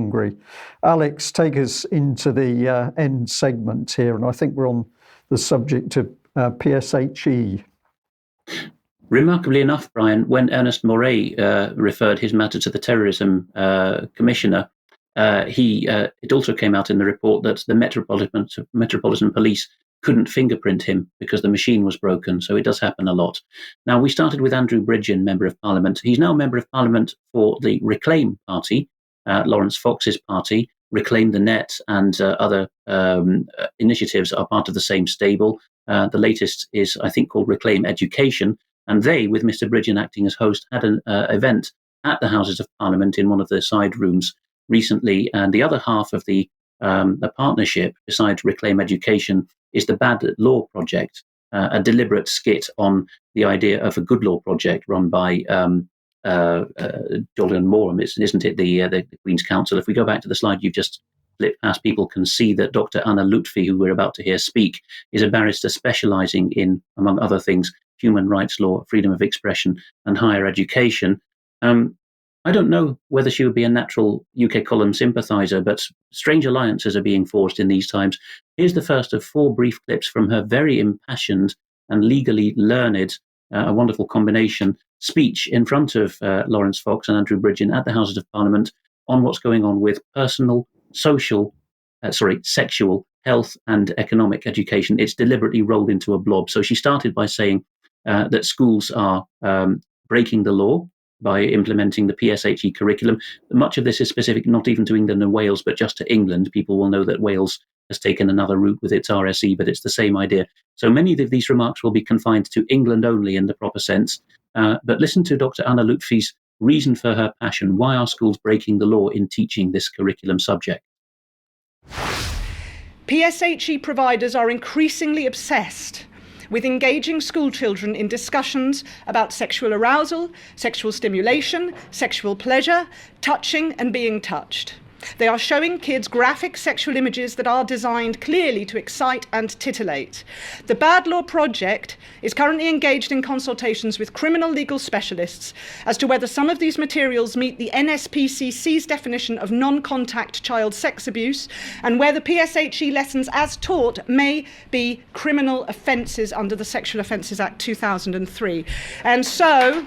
hungry. Alex, take us into the end segment here, and I think we're on the subject of PSHE. Remarkably enough, Brian, when Ernest Moray referred his matter to the Terrorism Commissioner, it also came out in the report that the Metropolitan Police couldn't fingerprint him because the machine was broken. So it does happen a lot. Now, we started with Andrew Bridgen, Member of Parliament. He's now Member of Parliament for the Reclaim Party, Lawrence Fox's party. Reclaim the Net and other initiatives are part of the same stable. The latest is, I think, called Reclaim Education. And they, with Mr. Bridgen acting as host, had an event at the Houses of Parliament in one of the side rooms recently. And the other half of the partnership, besides Reclaim Education, is the Bad Law Project, a deliberate skit on the idea of a good law project run by Jordan Moore, isn't it, the Queen's Counsel. If we go back to the slide you've just flipped past, people can see that Dr. Anna Lutfi, who we're about to hear speak, is a barrister specialising in, among other things, human rights law, freedom of expression, and higher education. I don't know whether she would be a natural UK column sympathiser, but strange alliances are being forged in these times. Here's the first of 4 brief clips from her very impassioned and legally learned, a wonderful combination, speech in front of Lawrence Fox and Andrew Bridgen at the Houses of Parliament on what's going on with sexual, health and economic education. It's deliberately rolled into a blob. So she started by saying that schools are breaking the law by implementing the PSHE curriculum. Much of this is specific not even to England and Wales, but just to England. People will know that Wales has taken another route with its RSE, but it's the same idea. So many of these remarks will be confined to England only in the proper sense. But listen to Dr. Anna Lutfi's reason for her passion. Why are schools breaking the law in teaching this curriculum subject? PSHE providers are increasingly obsessed with engaging school children in discussions about sexual arousal, sexual stimulation, sexual pleasure, touching and being touched. They are showing kids graphic sexual images that are designed clearly to excite and titillate. The Bad Law Project is currently engaged in consultations with criminal legal specialists as to whether some of these materials meet the NSPCC's definition of non-contact child sex abuse and whether PSHE lessons as taught may be criminal offences under the Sexual Offences Act 2003. And so...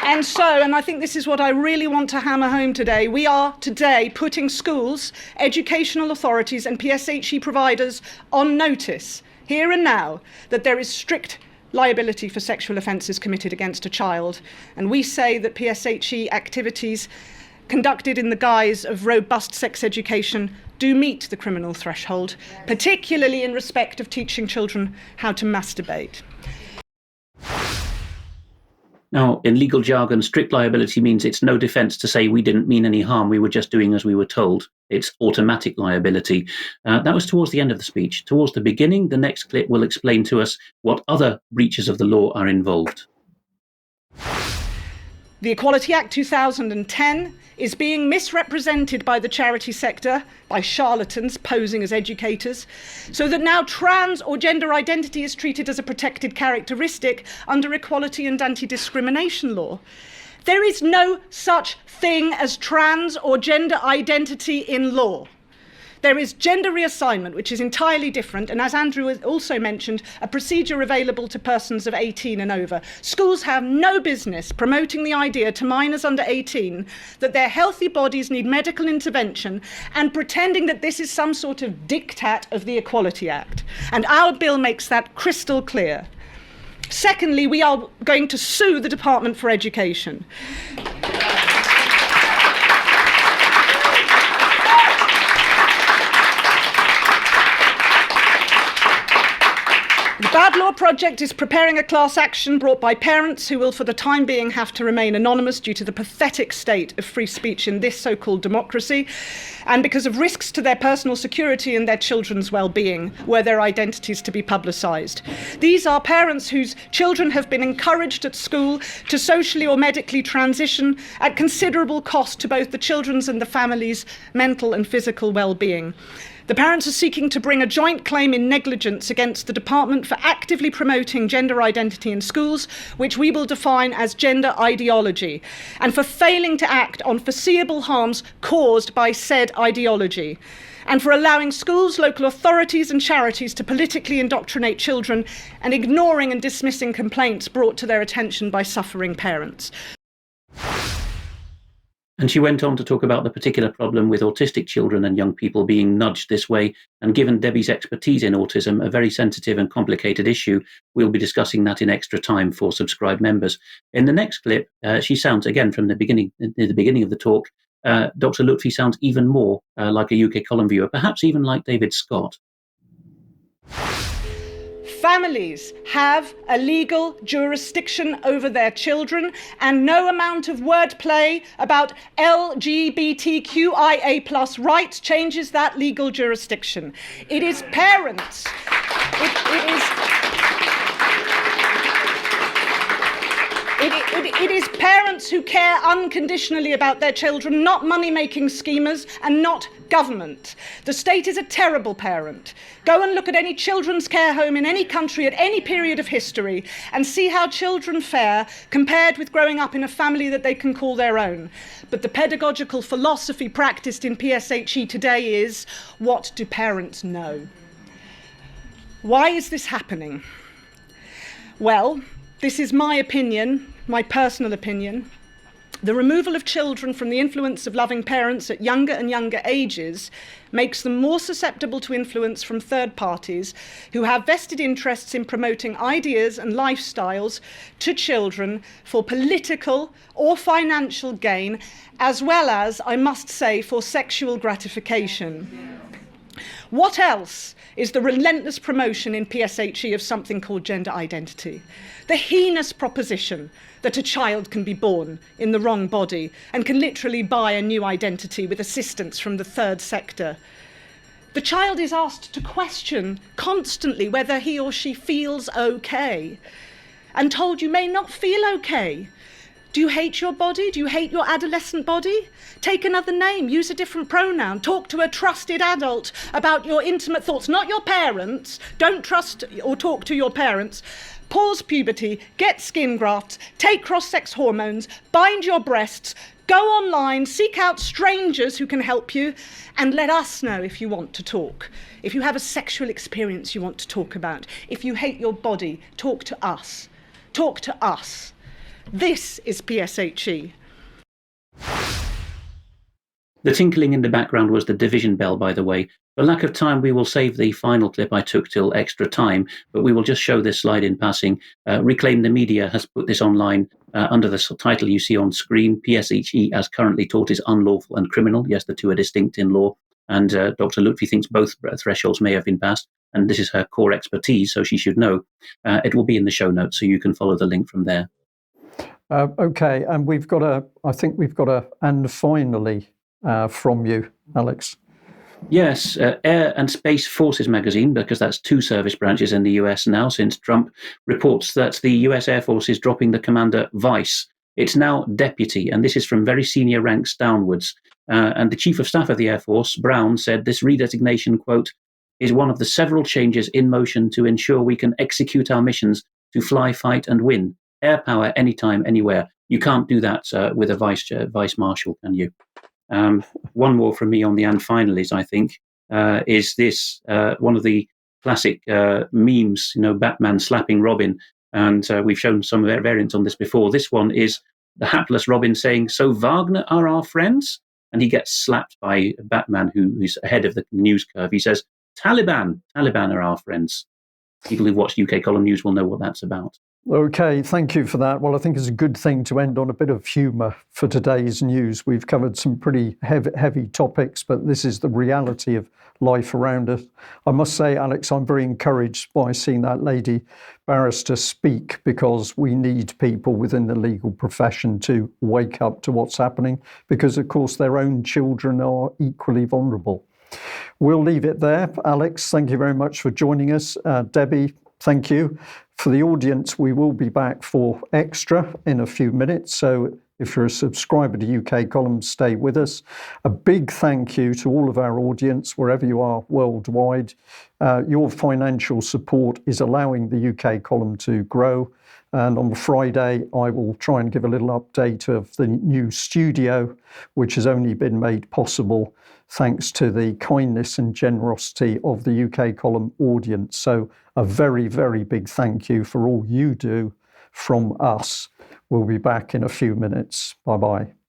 And I think this is what I really want to hammer home today. We are today putting schools, educational authorities and PSHE providers on notice, here and now, that there is strict liability for sexual offences committed against a child. And we say that PSHE activities conducted in the guise of robust sex education do meet the criminal threshold, particularly in respect of teaching children how to masturbate. Now, in legal jargon, strict liability means it's no defence to say we didn't mean any harm, we were just doing as we were told. It's automatic liability. That was towards the end of the speech. Towards the beginning, the next clip will explain to us what other breaches of the law are involved. The Equality Act 2010 is being misrepresented by the charity sector, by charlatans posing as educators, so that now trans or gender identity is treated as a protected characteristic under equality and anti-discrimination law. There is no such thing as trans or gender identity in law. There is gender reassignment, which is entirely different, and as Andrew also mentioned, a procedure available to persons of 18 and over. Schools have no business promoting the idea to minors under 18 that their healthy bodies need medical intervention and pretending that this is some sort of diktat of the Equality Act. And our bill makes that crystal clear. Secondly, we are going to sue the Department for Education. The Bad Law Project is preparing a class action brought by parents who will for the time being have to remain anonymous due to the pathetic state of free speech in this so-called democracy and because of risks to their personal security and their children's well-being were their identities to be publicised. These are parents whose children have been encouraged at school to socially or medically transition at considerable cost to both the children's and the family's mental and physical well-being. The parents are seeking to bring a joint claim in negligence against the department for actively promoting gender identity in schools, which we will define as gender ideology, and for failing to act on foreseeable harms caused by said ideology, and for allowing schools, local authorities and charities to politically indoctrinate children and ignoring and dismissing complaints brought to their attention by suffering parents. And she went on to talk about the particular problem with autistic children and young people being nudged this way. And given Debbie's expertise in autism, a very sensitive and complicated issue, we'll be discussing that in extra time for subscribed members. In the next clip, she sounds, again, from the beginning of the talk, Dr. Lutfi sounds even more like a UK column viewer, perhaps even like David Scott. Families have a legal jurisdiction over their children, and no amount of wordplay about LGBTQIA+ rights changes that legal jurisdiction. It is parents. It is parents who care unconditionally about their children, not money-making schemers and not government. The state is a terrible parent. Go and look at any children's care home in any country at any period of history and see how children fare compared with growing up in a family that they can call their own. But the pedagogical philosophy practiced in PSHE today is, what do parents know? Why is this happening? Well, this is my opinion, my personal opinion. The removal of children from the influence of loving parents at younger and younger ages makes them more susceptible to influence from third parties who have vested interests in promoting ideas and lifestyles to children for political or financial gain, as well as, I must say, for sexual gratification. What else is the relentless promotion in PSHE of something called gender identity? The heinous proposition that a child can be born in the wrong body and can literally buy a new identity with assistance from the third sector. The child is asked to question constantly whether he or she feels okay, and told you may not feel okay. Do you hate your body? Do you hate your adolescent body? Take another name, use a different pronoun, talk to a trusted adult about your intimate thoughts, not your parents. Don't trust or talk to your parents. Pause puberty, get skin grafts, take cross-sex hormones, bind your breasts, go online, seek out strangers who can help you, and let us know if you want to talk. If you have a sexual experience you want to talk about, if you hate your body, talk to us. Talk to us. This is PSHE. The tinkling in the background was the division bell, by the way. For lack of time, we will save the final clip I took till extra time, but we will just show this slide in passing. Reclaim the Media has put this online under the title you see on screen. PSHE, as currently taught, is unlawful and criminal. Yes, the two are distinct in law. And Dr. Lutfi thinks both thresholds may have been passed, and this is her core expertise, so she should know. It will be in the show notes, so you can follow the link from there. Okay, and I think we've got a and finally from you, Alex. Yes, Air and Space Forces magazine, because that's two service branches in the US now since Trump, reports that the US Air Force is dropping the commander Vice. It's now deputy, and this is from very senior ranks downwards. And the Chief of Staff of the Air Force, Brown, said this redesignation, quote, is one of the several changes in motion to ensure we can execute our missions to fly, fight, and win. Air power anytime, anywhere. You can't do that with a vice marshal, can you? One more from me on the and finalies, I think, is this one of the classic memes, Batman slapping Robin. And we've shown some variants on this before. This one is the hapless Robin saying, "So Wagner are our friends?" And he gets slapped by Batman, who's ahead of the news curve. He says, Taliban are our friends. People who've watched UK Column News will know what that's about. Okay, thank you for that. Well, I think it's a good thing to end on a bit of humour for today's news. We've covered some pretty heavy topics, but this is the reality of life around us. I must say, Alex, I'm very encouraged by seeing that lady barrister speak, because we need people within the legal profession to wake up to what's happening, because, of course, their own children are equally vulnerable. We'll leave it there. Alex, thank you very much for joining us. Debbie, thank you. For the audience, we will be back for extra in a few minutes. So If you're a subscriber to UK Column, stay with us. A big thank you to all of our audience, wherever you are worldwide. Your financial support is allowing the UK Column to grow. And on Friday, I will try and give a little update of the new studio, which has only been made possible thanks to the kindness and generosity of the UK Column audience. So a very, very big thank you for all you do from us. We'll be back in a few minutes. Bye-bye.